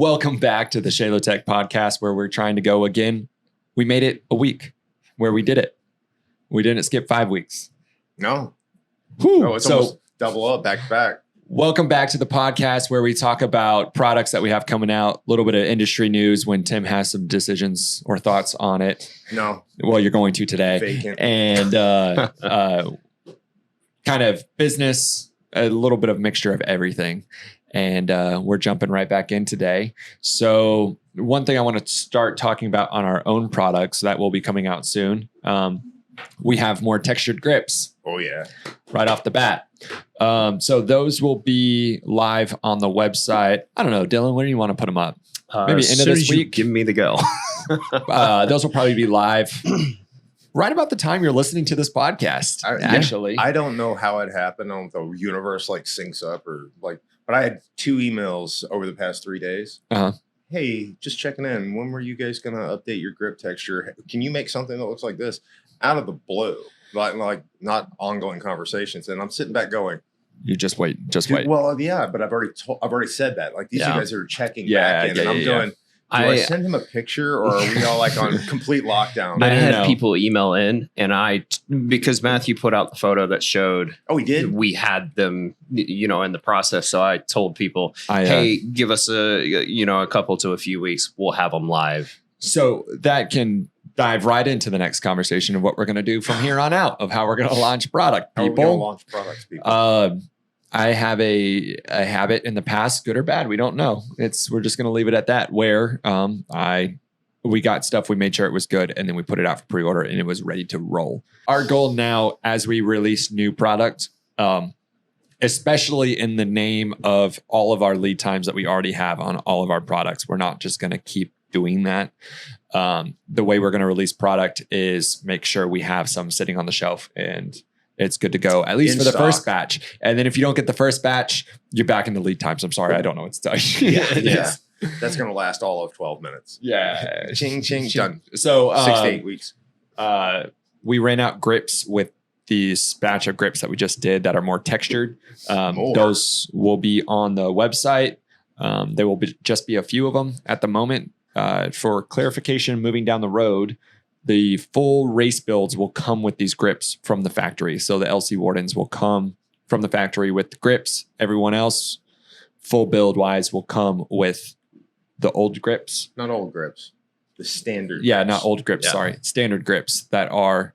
Welcome back to the ShaloTek podcast, where we're trying to go again. We made it a week where we did it. We didn't skip 5 weeks. No. Whew. No, it's almost double up, back to back. Welcome back to the podcast where we talk about products that we have coming out, a little bit of industry news when Tim has some decisions or thoughts on it. No. Well, you're going to today. Vacant. And kind of business, a little bit of mixture of everything. And we're jumping right back in today. So one thing I want to start talking about on our own products that will be coming out soon. We have more textured grips. Oh, yeah. Right off the bat. So those will be live on the website. I don't know, Dylan, when do you want to put them up? Maybe end of this week? Give me the go. Those will probably be live right about the time you're listening to this podcast, actually. I don't know how it happened. I don't know if the universe syncs up or but I had 2 emails over the past 3 days. Uh-huh. Hey, just checking in. When were you guys going to update your grip texture? Can you make something that looks like this? Out of the blue, like not ongoing conversations. And I'm sitting back going, you just wait. Well, yeah, but I've already said that. Like these you guys are checking back in, and I'm going, do I send him a picture, or are we all on complete lockdown? I had people email in, and because Matthew put out the photo that showed. Oh, he did. We had them, in the process. So I told people, hey, give us a couple to a few weeks. We'll have them live. So that can dive right into the next conversation of what we're going to do from here on out, of how we're going to launch product. How we're going to launch products, people. I have a habit in the past, good or bad, we don't know. We're just going to leave it at that. Where we got stuff, we made sure it was good, and then we put it out for pre-order, and it was ready to roll. Our goal now, as we release new product, especially in the name of all of our lead times that we already have on all of our products, we're not just going to keep doing that. The way we're going to release product is make sure we have some sitting on the shelf and it's good to go, at least for the first batch. And then if you don't get the first batch, you're back in the lead times. I'm sorry, I don't know what to tell you. Yeah. That's going to last all of 12 minutes. Yeah. Ching, done. So 6 to 8 weeks. We ran out grips with these batch of grips that we just did that are more textured. Those will be on the website. There will just be a few of them at the moment. For clarification, moving down the road, the full race builds will come with these grips from the factory. So the LC Wardens will come from the factory with the grips. Everyone else, full build wise, will come with the old grips. Not old grips. The standard grips. Not old grips. Yeah. Sorry. Standard grips that are,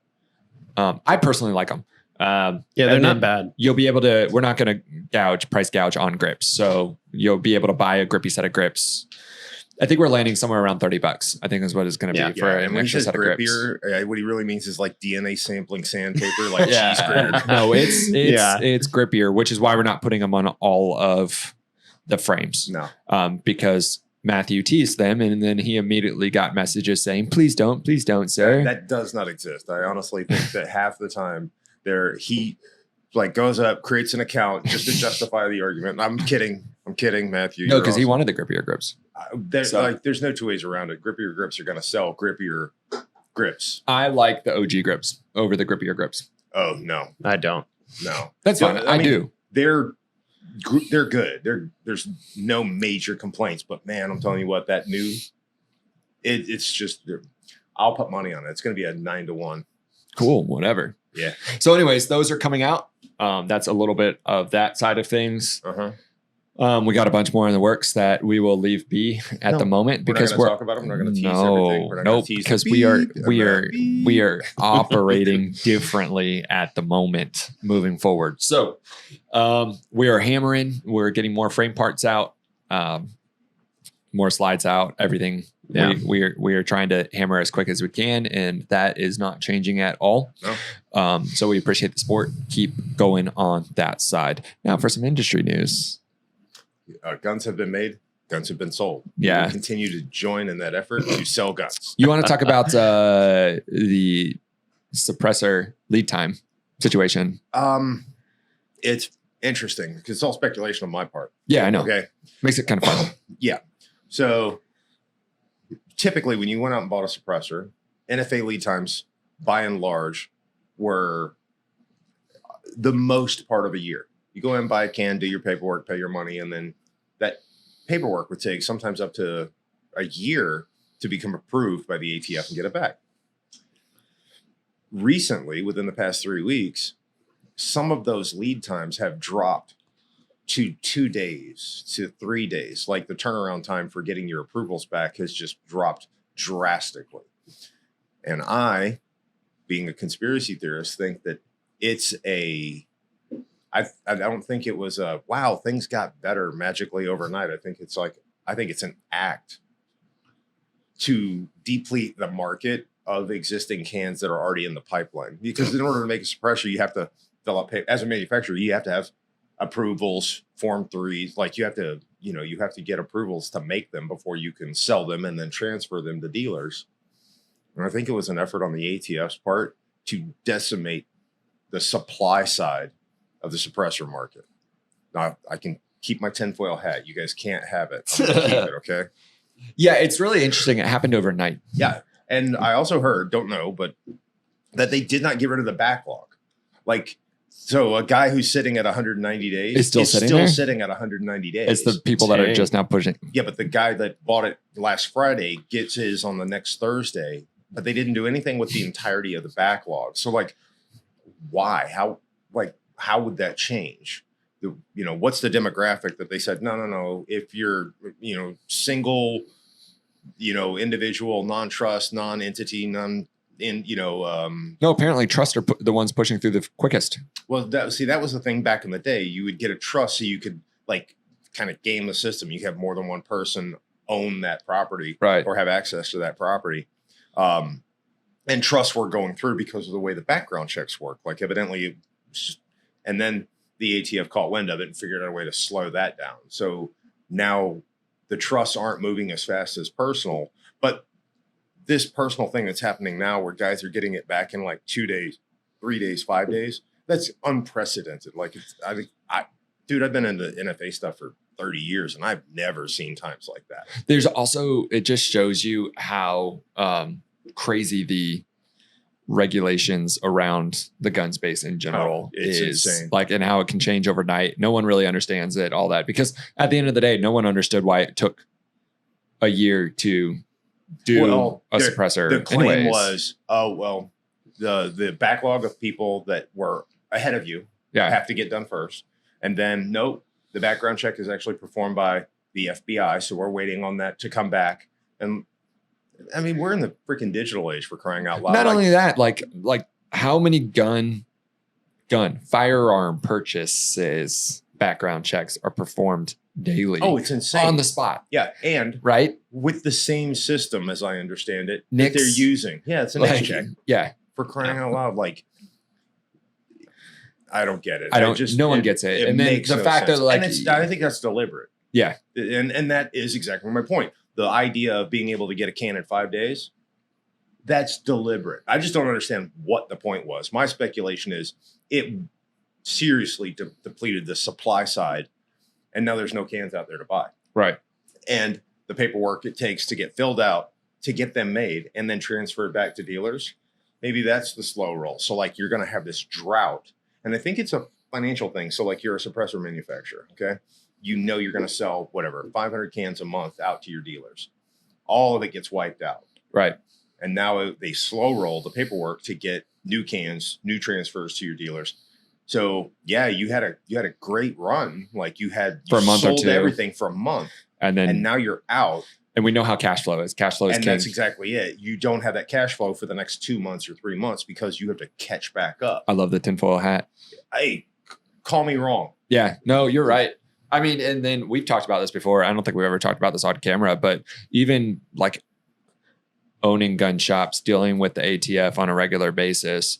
I personally like them. They're not bad. You'll be able to, we're not going to price gouge on grips. So you'll be able to buy a grippy set of grips. I think we're landing somewhere around $30. I think is what it's going to be for an extra set of grips. What he really means is DNA sampling sandpaper, cheese grater. No, it's grippier, which is why we're not putting them on all of the frames. No, because Matthew teased them, and then he immediately got messages saying, "Please don't, sir." That does not exist. I honestly think that half the time he goes up, creates an account just to justify the argument. I'm kidding, Matthew. No, because he wanted the grippier grips. There's no 2 ways around it. Grippier grips are going to sell grippier grips. I like the OG grips over the grippier grips. Oh, no. I don't. No. That's fine. I do. They're good. There's no major complaints. But, man, I'm telling you what, that new, it's just, I'll put money on it. It's going to be a 9-1. Cool. Whatever. Yeah. So anyways, those are coming out. That's a little bit of that side of things. Uh-huh. We got a bunch more in the works that we will leave be at the moment because we're not going to talk about them. We're not going to tease everything. We're not going to tease because we are operating differently at the moment moving forward. So we are hammering. We're getting more frame parts out, more slides out, everything. Yeah. We are trying to hammer as quick as we can, and that is not changing at all. No. So we appreciate the support. Keep going on that side. Now for some industry news. Guns have been made. Guns have been sold. Yeah. We continue to join in that effort to sell guns. You want to talk about the suppressor lead time situation? It's interesting because it's all speculation on my part. Yeah, I know. Okay. Makes it kind of fun. Yeah. So typically when you went out and bought a suppressor, NFA lead times by and large were the most part of a year. You go in, buy a can, do your paperwork, pay your money, and then paperwork would take sometimes up to a year to become approved by the ATF and get it back. Recently, within the past 3 weeks, some of those lead times have dropped to 2 days to 3 days. Like the turnaround time for getting your approvals back has just dropped drastically. And I, being a conspiracy theorist, think that I don't think it was a, wow, things got better magically overnight. I think it's an act to deplete the market of existing cans that are already in the pipeline. Because in order to make a suppressor, you have to fill up, as a manufacturer, you have to have approvals, Form 3s. Like you have to get approvals to make them before you can sell them and then transfer them to dealers. And I think it was an effort on the ATF's part to decimate the supply side of the suppressor market. Now I can keep my tinfoil hat. You guys can't have it. I'm gonna keep it, okay? Yeah, it's really interesting. It happened overnight. Yeah. And I also heard, don't know, but that they did not get rid of the backlog. Like, so a guy who's sitting at 190 days is still sitting at 190 days. It's the people that are just now pushing. Yeah, but the guy that bought it last Friday gets his on the next Thursday, but they didn't do anything with the entirety of the backlog. So like, why? How would that change? What's the demographic that they said, no, if you're, single, individual, non-trust, non-entity, no, apparently trusts are the ones pushing through the quickest. Well, that was the thing back in the day. You would get a trust so you could like kind of game the system. You have more than one person own that property, right, or have access to that property. And trusts were going through because of the way the background checks work. Like evidently, and then the ATF caught wind of it and figured out a way to slow that down. So now the trusts aren't moving as fast as personal, but this personal thing that's happening now where guys are getting it back in like 2 days, 3 days, 5 days, that's unprecedented. Like dude, I've been in the NFA stuff for 30 years and I've never seen times like that. There's also, it just shows you how crazy the regulations around the gun space in general is insane. Like, and how it can change overnight. No one really understands it, all that, because at the end of the day, no one understood why it took a year to do a suppressor. The claim was, the backlog of people that were ahead of you have to get done first. And then, nope, the background check is actually performed by the FBI. So we're waiting on that to come back. And I mean, we're in the freaking digital age, for crying out loud. Not only that, like how many firearm purchases background checks are performed daily? Oh, it's insane. On the spot. Yeah. And right with the same system, as I understand it, that they're using. Yeah, it's a NICS check. Yeah. For crying out loud. Like, I don't get it. No one gets it. And then the fact that like, I think that's deliberate. Yeah. And that is exactly my point. The idea of being able to get a can in 5 days, that's deliberate. I just don't understand what the point was. My speculation is it seriously depleted the supply side, and now there's no cans out there to buy. Right. And the paperwork it takes to get filled out, to get them made, and then transferred back to dealers, maybe that's the slow roll. So like you're going to have this drought. And I think it's a financial thing. So like you're a suppressor manufacturer, okay? You're going to sell 500 cans a month out to your dealers. All of it gets wiped out. Right. And now they slow roll the paperwork to get new cans, new transfers to your dealers. So yeah, you had a great run. Like you for a month sold or two, everything for a month, and now you're out. And we know how cash flow is. Cash flow is king. That's exactly it. You don't have that cash flow for the next 2 months or 3 months because you have to catch back up. I love the tinfoil hat. Hey, call me wrong. Yeah, no, you're right. I mean, and then we've talked about this before. I don't think we've ever talked about this on camera, but even like owning gun shops, dealing with the ATF on a regular basis,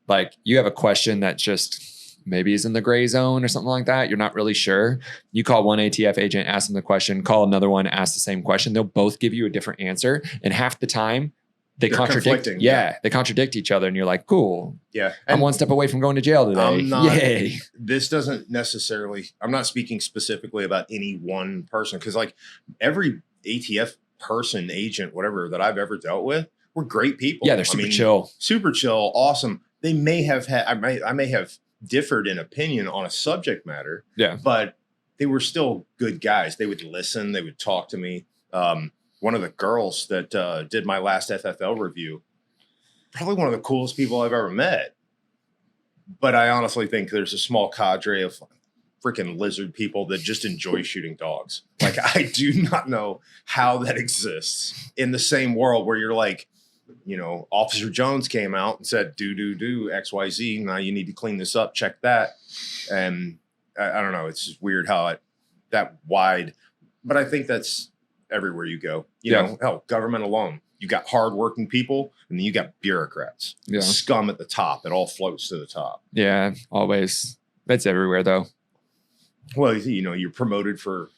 like you have a question that just maybe is in the gray zone or something like that. You're not really sure. You call one ATF agent, ask them the question, call another one, ask the same question. They'll both give you a different answer. And half the time they're contradict. Yeah, they contradict each other. And you're like, cool. Yeah. I'm one step away from going to jail today. Yay. This doesn't necessarily, I'm not speaking specifically about any one person. Cause like every ATF person, agent, whatever that I've ever dealt with, were great people. Yeah. They're chill. Super chill. Awesome. They may have had, I may have differed in opinion on a subject matter. Yeah. But they were still good guys. They would listen. They would talk to me. One of the girls that did my last FFL review, probably one of the coolest people I've ever met. But I honestly think there's a small cadre of freaking lizard people that just enjoy shooting dogs. Like, I do not know how that exists in the same world where you're like, Officer Jones came out and said, do XYZ. Now you need to clean this up. Check that. And I don't know. It's just weird how that wide, but I think that's everywhere you go. You know, hell, government alone. You got hardworking people, and then you got bureaucrats. Yeah. Scum at the top. It all floats to the top. Yeah, always. That's everywhere, though. Well, you're promoted for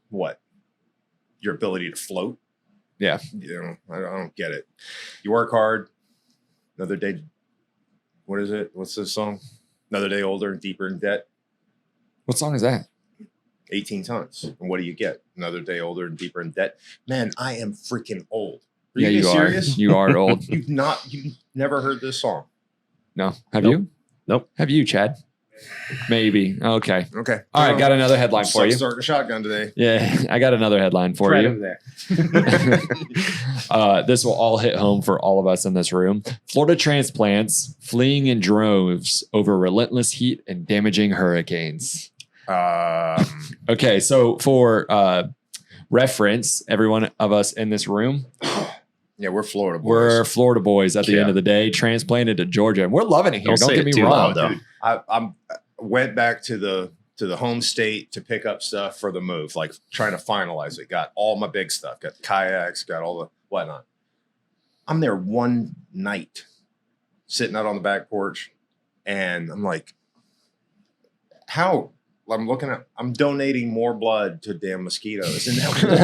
what? Your ability to float. Yeah. I don't get it. You work hard. Another day. What is it? What's this song? Another day older and deeper in debt. What song is that? 18 tons. And what do you get? Another day older and deeper in debt. Man, I am freaking old. You serious? You are old. You've never heard this song. No. Have you? Nope. Have you, Chad? Maybe. Okay. All right. Got another headline for you. Starting a shotgun today. Yeah. I got another headline for you. There. This will all hit home for all of us in this room. Florida transplants fleeing in droves over relentless heat and damaging hurricanes. Okay. So for reference, every one of us in this room. Yeah, we're Florida boys. We're Florida boys at the end of the day, transplanted to Georgia. And we're loving it here. Don't get me wrong. Dude, I went back to the home state to pick up stuff for the move, like trying to finalize it. Got all my big stuff. Got kayaks, got all the whatnot. I'm there one night, sitting out on the back porch, and I'm like, how? I'm donating more blood to damn mosquitoes in that one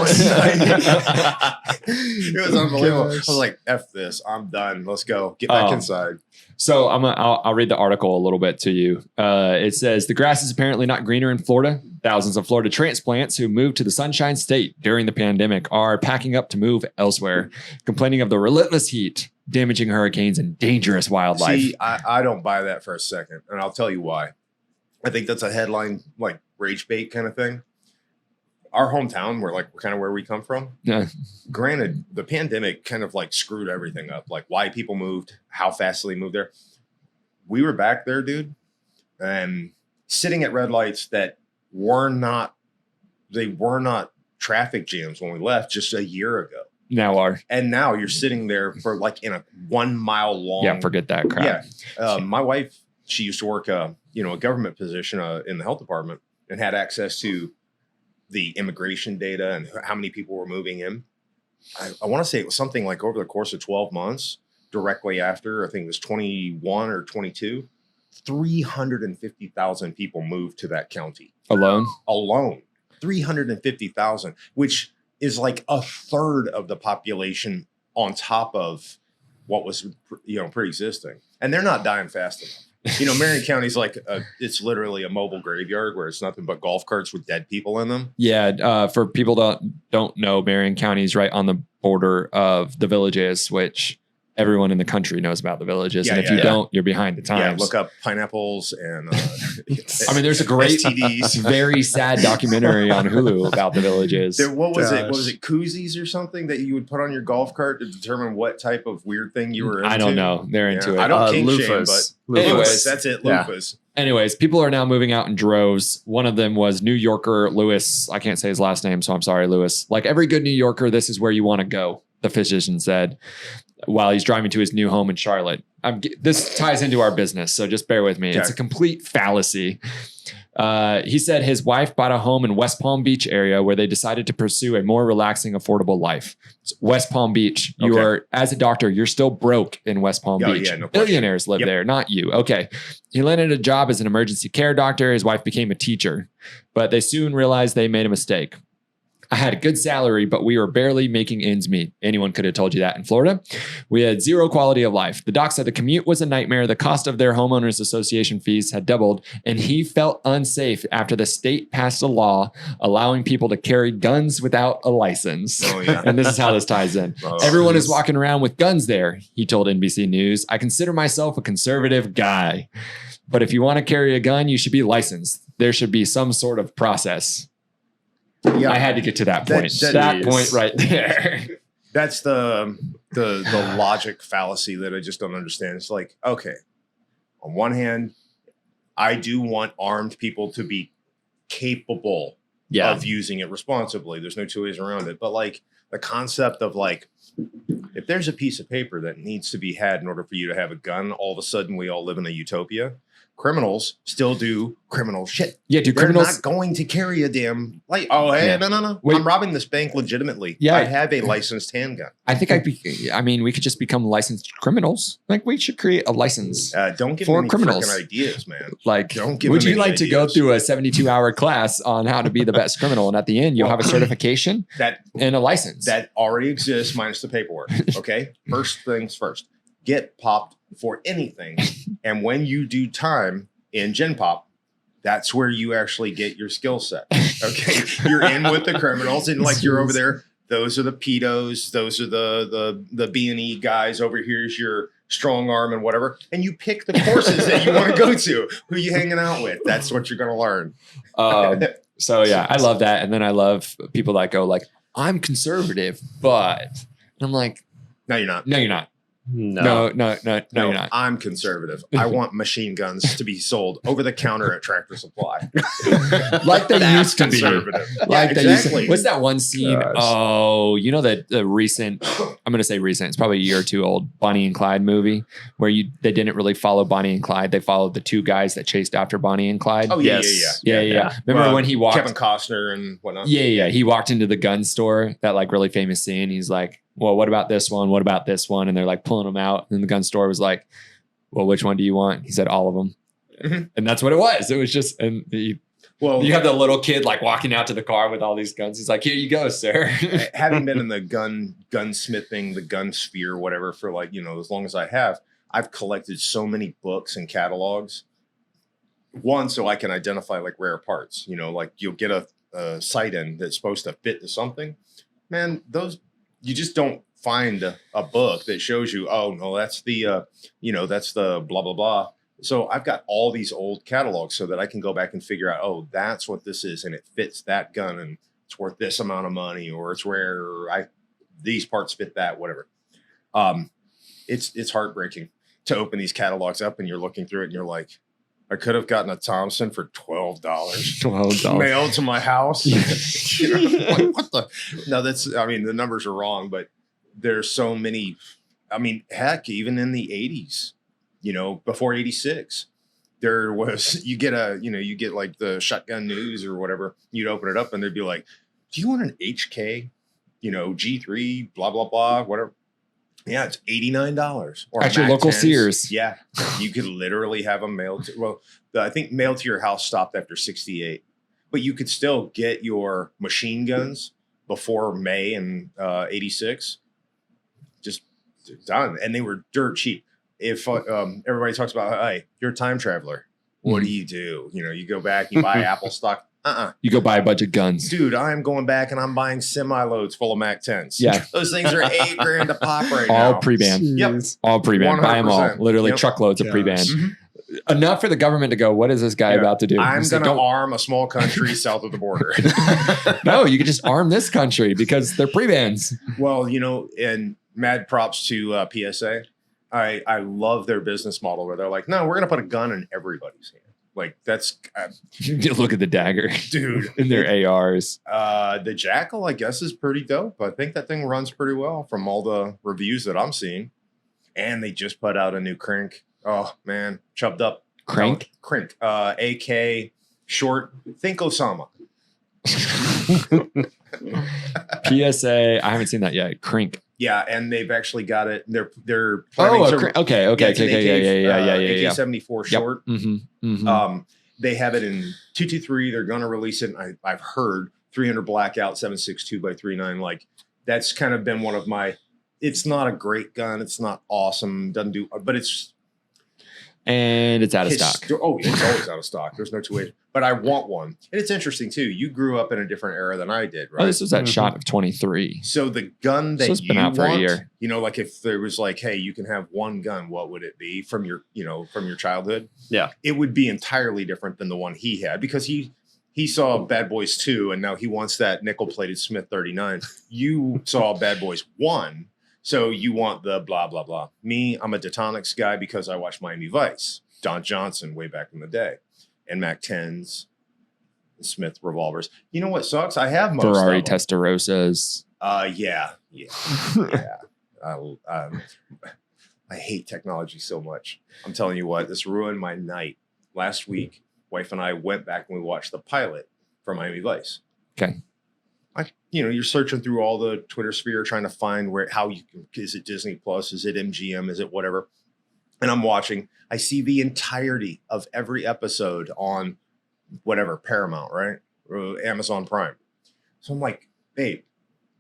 night. It was unbelievable. Gosh. I was like, F this. I'm done. Let's go. Get back inside. So I'll read the article a little bit to you. It says, the grass is apparently not greener in Florida. Thousands of Florida transplants who moved to the Sunshine State during the pandemic are packing up to move elsewhere, complaining of the relentless heat, damaging hurricanes, and dangerous wildlife. See, I don't buy that for a second, and I'll tell you why. I think that's a headline, like rage bait kind of thing. Our hometown, we're kind of where we come from. Yeah. Granted, the pandemic kind of like screwed everything up, like why people moved, how fast they moved there. We were back there, dude, and sitting at red lights that were not traffic jams when we left just a year ago. And now you're sitting there for like in a 1 mile long. Yeah, forget that crap. Yeah. My wife, she used to work a government position in the health department and had access to the immigration data and how many people were moving in. I want to say it was something like over the course of 12 months, directly after, I think it was 21 or 22, 350,000 people moved to that county. Alone. 350,000, which is like a third of the population on top of what was, pre-existing. And they're not dying fast enough. Marion County's like it's literally a mobile graveyard where it's nothing but golf carts with dead people in them. Yeah. For people that don't know, Marion County is right on the border of the Villages, which everyone in the country knows about the Villages. And if you don't, you're behind the times. Yeah, look up pineapples and I mean, there's a great, very sad documentary on Hulu about the Villages. What was it? Was it koozies or something that you would put on your golf cart to determine what type of weird thing you were into? I don't know. They're into it. I don't kink shame, but anyways, that's it. Loofahs. Anyways, people are now moving out in droves. One of them was New Yorker Lewis. I can't say his last name, so I'm sorry, Lewis. Like every good New Yorker, this is where you want to go, the physician said, while he's driving to his new home in Charlotte. This ties into our business, so just bear with me. Okay. It's a complete fallacy. He said his wife bought a home in West Palm Beach area where they decided to pursue a more relaxing, affordable life. It's West Palm Beach. You are, as a doctor, you're still broke in West Palm Beach. Yeah, no billionaires live there, not you. Okay. He landed a job as an emergency care doctor. His wife became a teacher, but they soon realized they made a mistake. I had a good salary, but we were barely making ends meet. Anyone could have told you that in Florida. We had zero quality of life. The doc said the commute was a nightmare. The cost of their homeowners association fees had doubled, and he felt unsafe after the state passed a law allowing people to carry guns without a license. Oh, yeah. And this is how this ties in. Everyone is walking around with guns there, he told NBC News. I consider myself a conservative guy, but if you want to carry a gun, you should be licensed. There should be some sort of process. I had to get to that point. That point right there. That's the logic fallacy that I just don't understand. It's like, okay, on one hand, I do want armed people to be capable of using it responsibly. There's no two ways around it. But like the concept of like, if there's a piece of paper that needs to be had in order for you to have a gun, all of a sudden we all live in a utopia. Criminals still do criminal shit. Yeah, They're not going to carry a damn light. Oh, hey, no. Wait. I'm robbing this bank legitimately. Yeah, I have a licensed handgun. I think we could just become licensed criminals. Like we should create a license. Don't give for me criminals ideas, man. Like, don't give would you like ideas. To go through a 72-hour class on how to be the best criminal, and at the end you'll have a certification and a license that already exists minus the paperwork. Okay, first things first. Get popped for anything. And when you do time in Gen Pop, that's where you actually get your skill set. Okay. You're in with the criminals and like you're over there. Those are the pedos. Those are the B&E guys. Over here's your strong arm and whatever. And you pick the courses that you want to go to. Who you hanging out with? That's what you're going to learn. So yeah, I love that. And then I love people that go like, I'm conservative, but and I'm like, no, you're not. No, you're not. No, you're not. I'm conservative. I want machine guns to be sold over the counter at Tractor Supply. Like they used to be. Like exactly. What's that one scene? Gosh. Oh, you know the recent, I'm going to say recent, it's probably a year or two old, Bonnie and Clyde movie where they didn't really follow Bonnie and Clyde. They followed the two guys that chased after Bonnie and Clyde. Oh, yes. Yeah. Remember when he walked? Kevin Costner and whatnot. Yeah. He walked into the gun store, that like really famous scene. He's like, well, what about this one? What about this one? And they're like pulling them out. And the gun store was like, well, which one do you want? He said, all of them. Mm-hmm. And that's what it was. It was just, and you have the little kid like walking out to the car with all these guns. He's like, here you go, sir. Having been in the gunsmithing, the gun sphere, whatever, for like, as long as I have, I've collected so many books and catalogs. One, so I can identify like rare parts, like you'll get a sight in that's supposed to fit to something. Man, you just don't find a book that shows you, oh no, that's the, that's the blah, blah, blah. So I've got all these old catalogs so that I can go back and figure out, oh, that's what this is. And it fits that gun and it's worth this amount of money, or it's rare, or these parts fit that, whatever. It's heartbreaking to open these catalogs up and you're looking through it and you're like, I could have gotten a Thompson for $12 mailed to my house. Like, what the? No, the numbers are wrong, but there's so many. I mean, heck, even in the 80s, before 86, there was, you get like the Shotgun News or whatever. You'd open it up and they'd be like, do you want an HK, G3, blah, blah, blah, whatever. Yeah, it's $89 or at your local 10s. Sears. Yeah, you could literally have them mailed. I think mailed to your house stopped after 68, but you could still get your machine guns before May in 86. Just done, and they were dirt cheap. If everybody talks about, hey, you're a time traveler, what do? You go back, you buy Apple stock. You go buy a bunch of guns. Dude, I'm going back and I'm buying semi-loads full of Mac 10s. Yeah. Those things are $8,000 a pop right now. All pre-banned. Yep. All pre-banned. Buy them all. Literally truckloads of pre-banned. Mm-hmm. Enough for the government to go, what is this guy about to do? I'm going to arm a small country south of the border. No, you can just arm this country because they're pre-bans. Well, and mad props to PSA. I love their business model where they're like, no, we're going to put a gun in everybody's hand. Like that's look at the dagger, dude, in their ARs. The Jackal, I guess, is pretty dope. I think that thing runs pretty well from all the reviews that I'm seeing. And they just put out a new crank. Oh man, chubbed up crank. AK short. Think Osama. PSA. I haven't seen that yet. Crank. Yeah, and they've actually got it. They're planning to. Okay. Yeah. AK-74 short. Yep. Mm-hmm. They have it in 223. They're going to release it. I've heard 300 blackout 7.62x39. Like that's kind of been one of my. It's not a great gun. It's not awesome. Doesn't do, but it's. And it's out of stock. Oh, it's always out of stock. There's no two ways. But I want one. And it's interesting, too. You grew up in a different era than I did, right? Oh, this was that shot of 23. So the gun that it's been out for a year. Like if there was like, hey, you can have one gun, what would it be from your childhood? Yeah. It would be entirely different than the one he had because he he saw Bad Boys 2 and now he wants that nickel-plated Smith 39. You saw Bad Boys 1, so you want the blah, blah, blah. Me, I'm a Detonics guy because I watched Miami Vice. Don Johnson way back in the day. And Mac 10s, Smith revolvers. You know what sucks? I have most Ferrari of them. Testarossas. Yeah. I hate technology so much. I'm telling you what, this ruined my night. Last week, wife and I went back and we watched the pilot for Miami Vice. Okay. You're searching through all the Twitter sphere trying to find is it Disney Plus? Is it MGM? Is it whatever? And I'm watching. I see the entirety of every episode on whatever, Paramount, right? Or Amazon Prime. So I'm like, babe,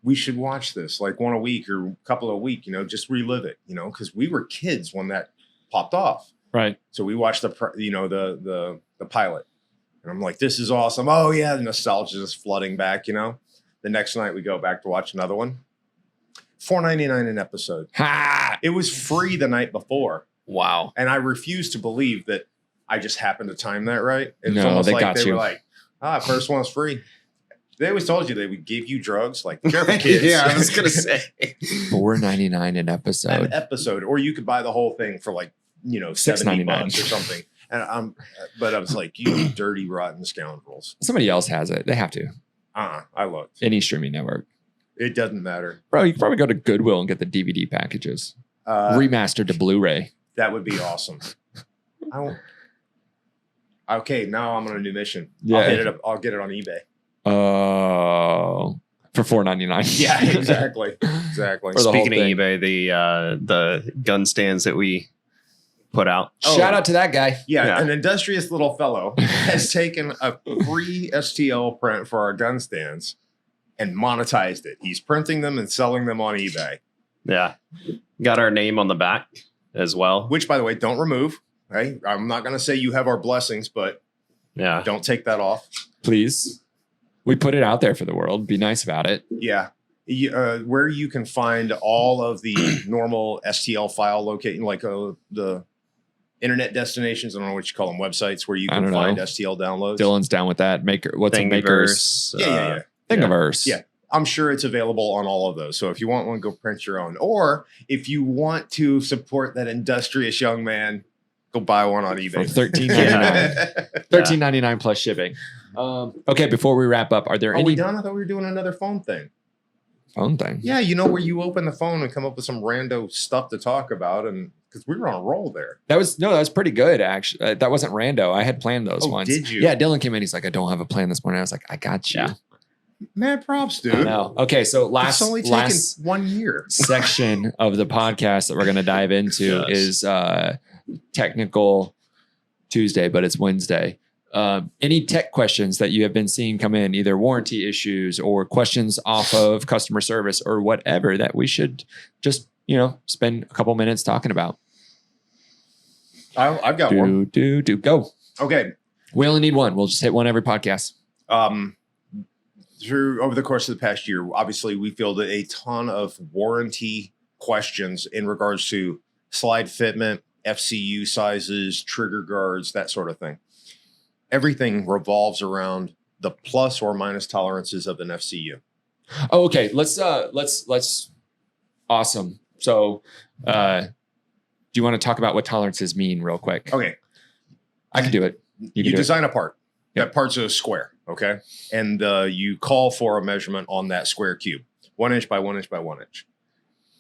we should watch this like one a week or a couple a week, just relive it, because we were kids when that popped off. Right. So we watched the pilot. And I'm like, this is awesome. Oh, yeah. The nostalgia is flooding back, The next night we go back to watch another one. $4.99 an episode. Ha! It was free the night before. Wow. And I refuse to believe that I just happened to time that right. It was No, almost they like got they you. were like, first one's free. They always told you they would give you drugs. Like, careful, kids. Yeah, I was going to say. $4.99 an episode. An episode. Or you could buy the whole thing for like, $70 or something. And but I was like, you dirty, rotten scoundrels. Somebody else has it. They have to. I looked. Any streaming network. It doesn't matter. Bro, you can probably go to Goodwill and get the DVD packages. Remastered to Blu-ray. That would be awesome. Okay, now I'm on a new mission. Yeah. I'll get it on eBay. Oh, for $4.99. Yeah, exactly. Exactly. For the whole Speaking of thing. eBay, the gun stands that we put out. Shout out to that guy. Yeah, an industrious little fellow has taken a free STL print for our gun stands and monetized it. He's printing them and selling them on eBay. Yeah. Got our name on the back as well. Which, by the way, don't remove. Right? I'm not going to say you have our blessings, but Yeah. don't take that off. Please. We put it out there for the world. Be nice about it. Yeah. Where you can find all of the normal STL file locating, like the internet destinations. I don't know what you call them, websites where you I can don't find know. STL downloads. Dylan's down with that. What's a maker's? Thingiverse, Yeah. Thingiverse. Yeah. I'm sure it's available on all of those. So if you want one, go print your own. Or if you want to support that industrious young man, go buy one on eBay. For $13.99. $13.99 plus shipping. Okay, before we wrap up, are there Are any we done? I thought we were doing another phone thing. phone thing? Yeah, where you open the phone and come up with some rando stuff to talk about, and because we were on a roll there. That was pretty good, actually. That wasn't rando. I had planned those ones. Did you? Yeah, Dylan came in. He's like, I don't have a plan this morning. I was like, I got you. Yeah. Mad props, dude. I know. Okay, so It's only taken 1 year. section of the podcast that we're going to dive into is Technical Tuesday, but it's Wednesday. Any tech questions that you have been seeing come in, either warranty issues or questions off of customer service or whatever that we should just, spend a couple minutes talking about? I've got one. Go. Okay. We only need one. We'll just hit one every podcast. Over the course of the past year, obviously we fielded a ton of warranty questions in regards to slide fitment, FCU sizes, trigger guards, that sort of thing. Everything revolves around the plus or minus tolerances of an FCU. Oh, okay. Let's awesome. So, do you want to talk about what tolerances mean real quick? Okay. I can do it. You design a part. Yep. That part's a square. Okay. And you call for a measurement on that square cube, 1 inch by 1 inch by 1 inch.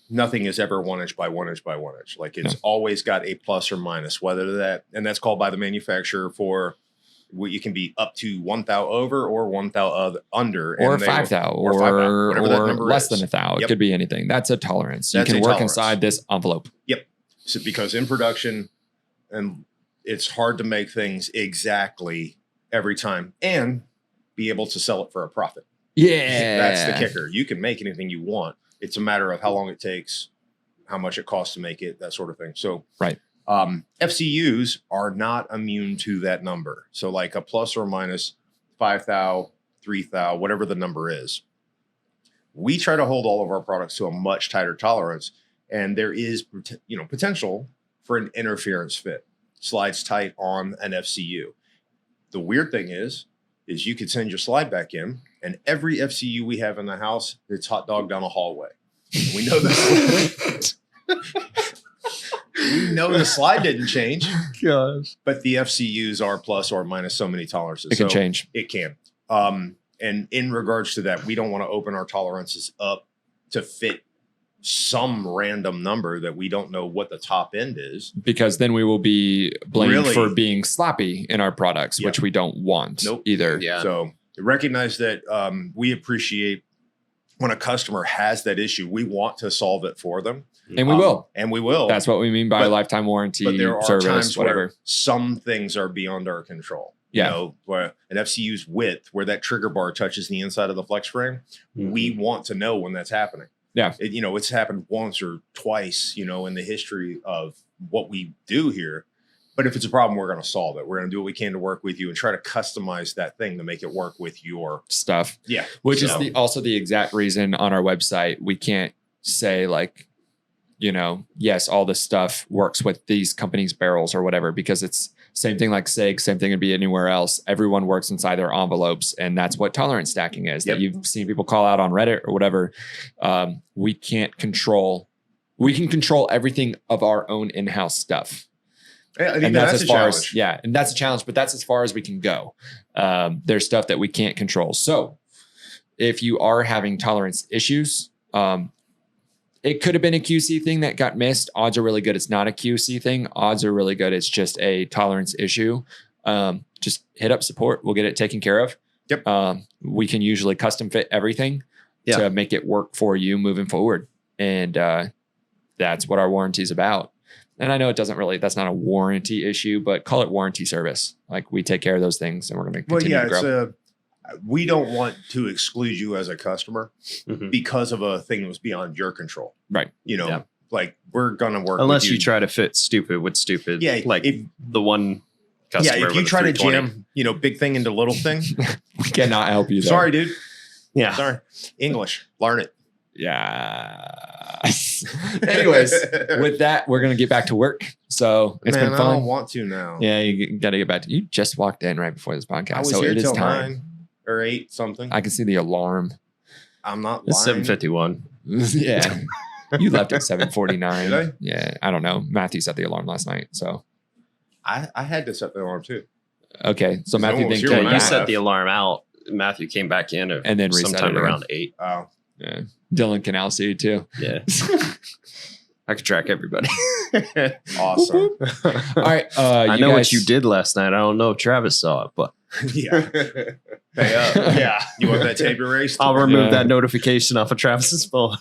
Nothing is ever 1 inch by 1 inch by 1 inch. Like it's always got a plus or minus, and that's called by the manufacturer for what you can be up to 1 thou over or 1 thou under. Or 5 thou or whatever that number less is. than 1 thou. It Yep. could be anything. That's a tolerance. That's you a can work tolerance. inside this envelope. Yep. So because in production, and it's hard to make things exactly every time and be able to sell it for a profit. Yeah. That's the kicker. You can make anything you want. It's a matter of how long it takes, how much it costs to make it, that sort of thing. So right. FCUs are not immune to that number. So like a plus or minus 5 thou, 3 thou, whatever the number is. We try to hold all of our products to a much tighter tolerance, and there is potential for an interference fit. Slides tight on an FCU. The weird thing is is you could send your slide back in, and every FCU we have in the house, it's hot dog down a hallway. And we know this. We know the slide didn't change. Gosh. But the FCUs are plus or minus so many tolerances. It can change. It can. And in regards to that, we don't want to open our tolerances up to fit some random number that we don't know what the top end is. Because then we will be blamed for being sloppy in our products, which we don't want either. Yeah. So recognize that we appreciate when a customer has that issue, we want to solve it for them. And we will. And we will. That's what we mean by lifetime warranty, but there are service, times whatever. where some things are beyond our control. Yeah. You know, where an FCU's width, where that trigger bar touches the inside of the flex frame, we want to know when that's happening. Yeah. It's happened once or twice, in the history of what we do here. But if it's a problem, we're going to solve it. We're going to do what we can to work with you and try to customize that thing to make it work with your stuff. Yeah. Which is also the exact reason on our website, we can't say like, yes, all this stuff works with these companies' barrels or whatever, because it's same thing like SIG, same thing would be anywhere else. Everyone works inside their envelopes, and that's what tolerance stacking is. That you've seen people call out on Reddit or whatever. We can control everything of our own in-house stuff. Yeah, I think that's a challenge. And that's a challenge, but that's as far as we can go. There's stuff that we can't control. So if you are having tolerance issues, it could have been a QC thing that got missed. Odds are really good it's not a QC thing. Odds are really good it's just a tolerance issue. Just hit up support. We'll get it taken care of. Yep. We can usually custom fit everything to make it work for you moving forward. And that's what our warranty is about. And I know that's not a warranty issue, but call it warranty service. Like, we take care of those things, and we're going to continue to grow. We don't want to exclude you as a customer because of a thing that was beyond your control. Right. Like, we're going to work unless with you. You try to fit stupid with stupid. Yeah. Like the one customer. Yeah. If you try to jam, big thing into little thing. We cannot help you there. Sorry, dude. Yeah. Sorry. English. Learn it. Yeah. Anyways, with that, we're going to get back to work. So it's been fun. I don't want to now. Yeah, you got to get back to. You just walked in right before this podcast, I was so here it is till time. 9 or 8 something. I can see the alarm. I'm not It's lying. 7:51. Yeah, you left at 7:49. Did I? Yeah, I don't know. Matthew set the alarm last night, so I had to set the alarm too. Okay, so Matthew almost then here came when I You back, set the alarm out. Matthew came back in and then reset sometime it again. around 8. Oh, Yeah. Dylan can now see you too. Yeah. I could track everybody. awesome. All right, I know what you did last night. I don't know if Travis saw it, but Yeah. Hey, yeah. You want that tape erased? I'll remove that notification off of Travis's phone.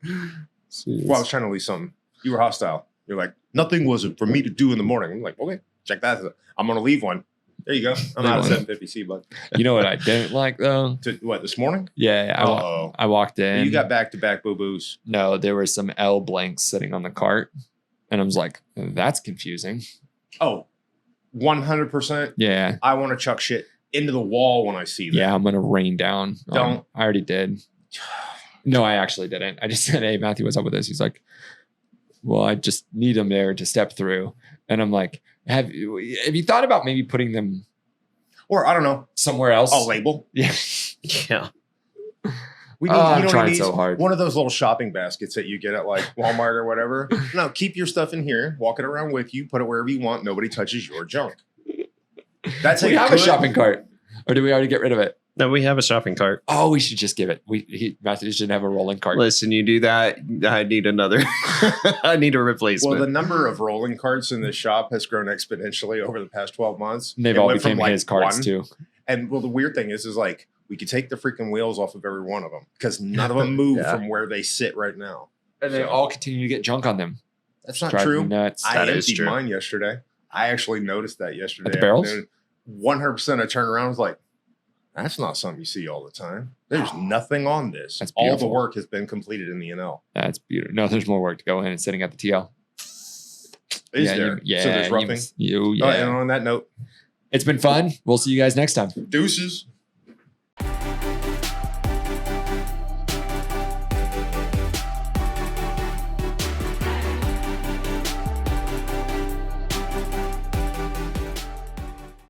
Well, I was trying to leave something. You were hostile. You're like, nothing was for me to do in the morning. I'm like, okay, check that. I'm going to leave one. There you go. I'm out of 750C, bud. You know what I didn't like though? What, this morning? Yeah, I walked in. You got back-to-back boo-boos. No, there were some L blanks sitting on the cart, and I was like, that's confusing. Oh, 100%. Yeah. I want to chuck shit into the wall when I see that. Yeah, I'm going to rain down. Don't. I already did. No, I actually didn't. I just said, hey, Matthew, what's up with this? He's like, well, I just need them there to step through. And I'm like, have you thought about maybe putting them, or I don't know, somewhere else? a label? Yeah. Yeah. We need, I'm trying so hard. One of those little shopping baskets that you get at like Walmart or whatever. No, keep your stuff in here. Walk it around with you. Put it wherever you want. Nobody touches your junk. That's we have a shopping cart, or do we already get rid of it? No, we have a shopping cart. Oh, we should just give it. Matthew should have a rolling cart. Listen, you do that, I need another. I need a replacement. Well, the number of rolling carts in this shop has grown exponentially over the past 12 months. And they've all become his carts too. And well, the weird thing is like we could take the freaking wheels off of every one of them because none of them move from where they sit right now. And they all continue to get junk on them. That's not true. Nuts. I emptied mine yesterday. I actually noticed that yesterday. At the barrels? 100% I turned around and was like, that's not something you see all the time. There's nothing on this. That's all beautiful. the work has been completed in the NL. That's beautiful. No, there's more work to go in and sitting at the TL. Is there? So there's roughing? Yeah. And on that note, it's been fun. We'll see you guys next time. Deuces.